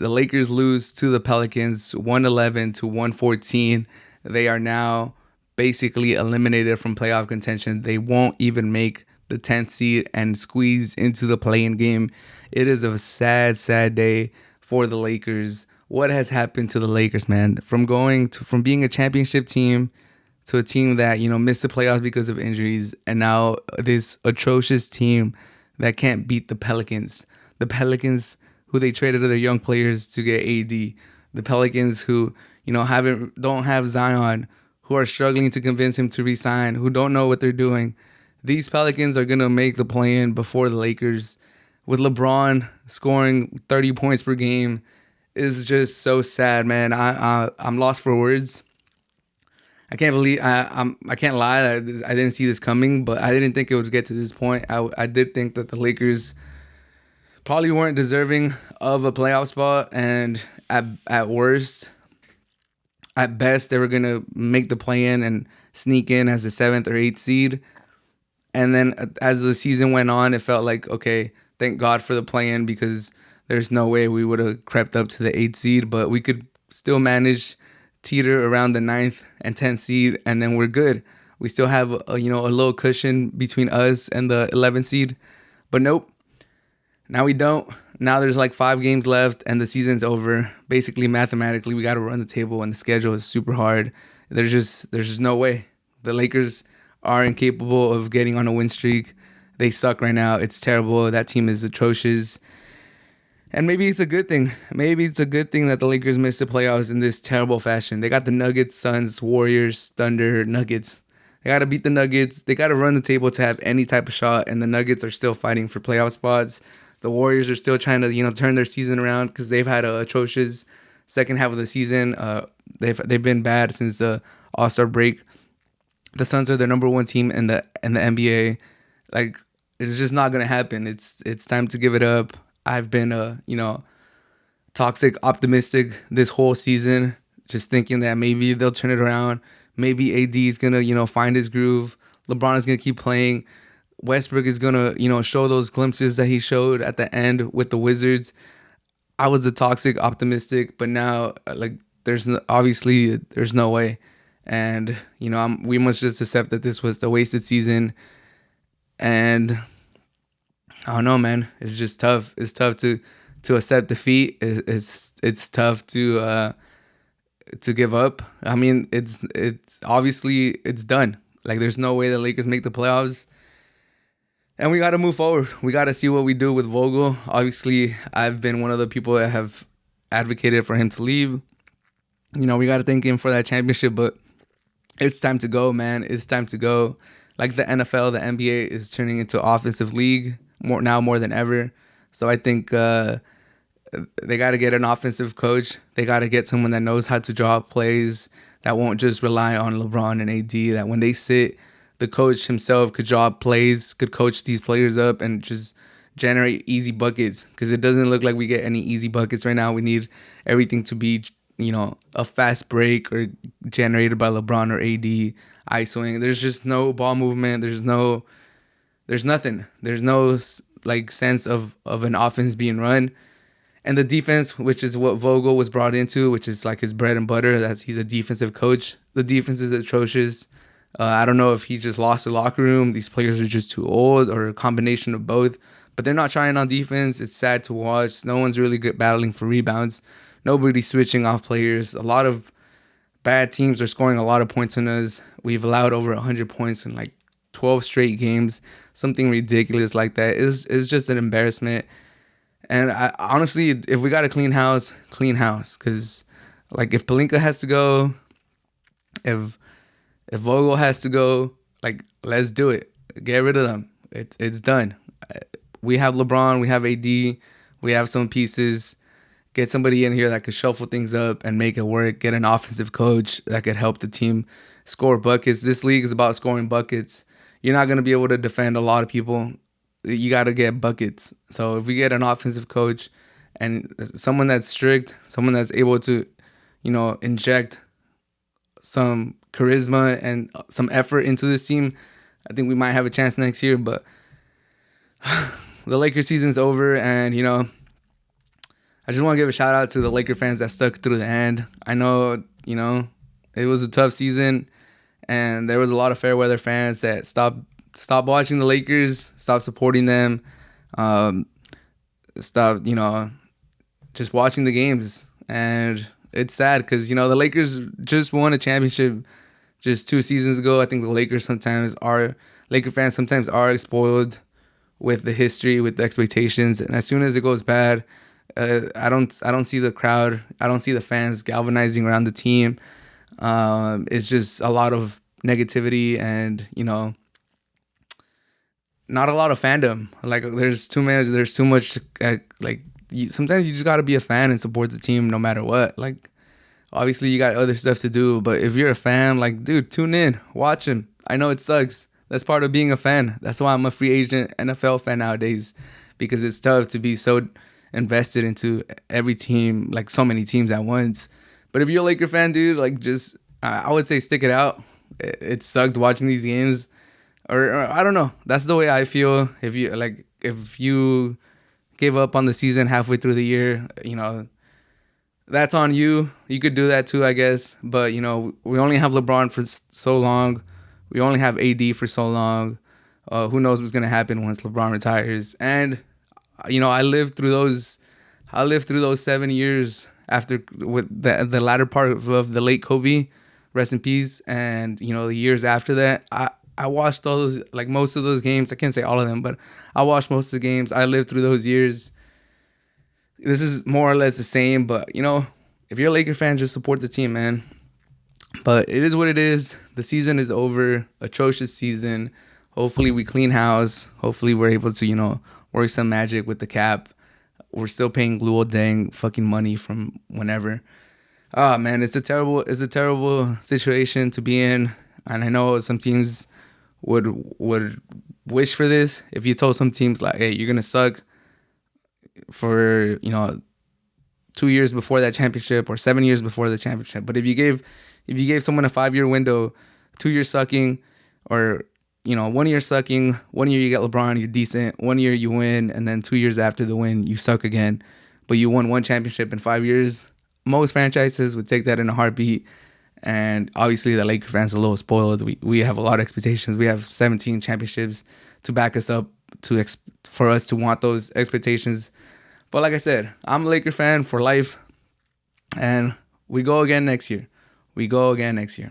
The Lakers lose to the Pelicans 111 to 114. They are now basically eliminated from playoff contention. They won't even make the 10th seed and squeeze into the play-in game. It is a sad, sad day for the Lakers. What has happened to the Lakers, man? From being a championship team to a team that, missed the playoffs because of injuries, and now this atrocious team that can't beat the Pelicans. The Pelicans who they traded their young players to get AD. The Pelicans who, don't have Zion, who are struggling to convince him to resign, who don't know what they're doing. These Pelicans are going to make the play-in before the Lakers. With LeBron scoring 30 points per game is just so sad, man. I'm lost for words. I can't believe I can't lie that I didn't see this coming, but I didn't think it would get to this point. I did think that the Lakers probably weren't deserving of a playoff spot, and at worst, at best, they were gonna make the play-in and sneak in as a 7th or 8th seed. And then as the season went on, it felt like, okay, thank God for the play-in, because there's no way we would have crept up to the 8th seed, but we could still manage teeter around the 9th and 10th seed, and then we're good. We still have a little cushion between us and the 11th seed, but nope. Now we don't. Now there's like 5 games left and the season's over. Basically, mathematically, we got to run the table and the schedule is super hard. There's just no way. The Lakers are incapable of getting on a win streak. They suck right now. It's terrible. That team is atrocious. And maybe it's a good thing. Maybe it's a good thing that the Lakers missed the playoffs in this terrible fashion. They got the Nuggets, Suns, Warriors, Thunder, Nuggets. They got to beat the Nuggets. They got to run the table to have any type of shot. And the Nuggets are still fighting for playoff spots. The Warriors are still trying to, turn their season around because they've had an atrocious second half of the season. They've been bad since the All-Star break. The Suns are the number 1 team in the NBA. Like, it's just not gonna happen. It's time to give it up. I've been toxic optimistic this whole season, just thinking that maybe they'll turn it around. Maybe AD is gonna find his groove. LeBron is gonna keep playing. Westbrook is gonna show those glimpses that he showed at the end with the Wizards. I was a toxic optimistic, but now there's no way. And we must just accept that this was the wasted season. And I don't know, man. It's just tough. It's tough to accept defeat. It's tough to give up. I mean, it's obviously it's done. Like, there's no way the Lakers make the playoffs. And we got to move forward. We got to see what we do with Vogel. Obviously, I've been one of the people that have advocated for him to leave. We got to thank him for that championship, but it's time to go, man. It's time to go. Like the NFL, the NBA is turning into offensive league more than ever. So I think they got to get an offensive coach. They got to get someone that knows how to draw up plays, that won't just rely on LeBron and AD, that when they sit, the coach himself could draw up plays, could coach these players up and just generate easy buckets, because it doesn't look like we get any easy buckets right now. We need everything to be, a fast break or generated by LeBron or AD, ISOing. There's just no ball movement. There's nothing. There's no sense of an offense being run. And the defense, which is what Vogel was brought into, which is like his bread and butter, he's a defensive coach. The defense is atrocious. I don't know if he just lost the locker room, these players are just too old, or a combination of both. But they're not trying on defense. It's sad to watch. No one's really good battling for rebounds. Nobody's switching off players. A lot of bad teams are scoring a lot of points on us. We've allowed over 100 points in 12 straight games. Something ridiculous like that. It's just an embarrassment. And I, honestly, if we got a clean house. Because if Pelinka has to go, if Vogel has to go, let's do it. Get rid of them. It's done. We have LeBron, we have AD, we have some pieces. Get somebody in here that could shuffle things up and make it work. Get an offensive coach that could help the team score buckets. This league is about scoring buckets. You're not going to be able to defend a lot of people. You got to get buckets. So if we get an offensive coach and someone that's strict, someone that's able to, inject some charisma and some effort into this team, I think we might have a chance next year. But the Lakers season's over, and I just want to give a shout out to the Laker fans that stuck through the end. I know, it was a tough season, and there was a lot of fair weather fans that stopped watching the Lakers, stopped supporting them, um, stopped, just watching the games. And it's sad because, the Lakers just won a championship just 2 seasons ago. I think the Laker fans sometimes are spoiled with the history, with the expectations, and as soon as it goes bad, I don't see the crowd, I don't see the fans galvanizing around the team. It's just a lot of negativity, and not a lot of fandom. Like there's too much. Sometimes you just gotta be a fan and support the team no matter what. Like obviously you got other stuff to do, but if you're a fan, like dude, tune in, watch him. I know it sucks. That's part of being a fan. That's why I'm a free agent NFL fan nowadays, because it's tough to be so invested into every team, like so many teams at once. But if you're a Laker fan, dude, like just I would say stick it out. It sucked watching these games, or I don't know. That's the way I feel. If you gave up on the season halfway through the year, that's on you. You could do that too, I guess. But we only have LeBron for so long. We only have AD for so long. Who knows what's gonna happen once LeBron retires? And I lived through those. I lived through those 7 years after, with the latter part of the late Kobe, rest in peace. And the years after that, I watched all those, like most of those games. I can't say all of them, but I watched most of the games. I lived through those years. This is more or less the same, but if you're a Laker fan, just support the team, man. But it is what it is. The season is over. Atrocious season. Hopefully we clean house. Hopefully we're able to, work some magic with the cap. We're still paying Luol Deng fucking money from whenever. Oh man, it's a terrible situation to be in. And I know some teams would wish for this. If you told some teams like, hey, you're gonna suck for 2 years before that championship or 7 years before the championship. But if you gave someone a 5-year window, 2 years sucking, or 1 year sucking, 1 year you get LeBron, you're decent, 1 year you win, and then 2 years after the win you suck again, but you won one championship in 5 years, most franchises would take that in a heartbeat. And obviously the Laker fans are a little spoiled. We have a lot of expectations. We have 17 championships to back us up, for us to want those expectations. But like I said, I'm a Laker fan for life, and we go again next year.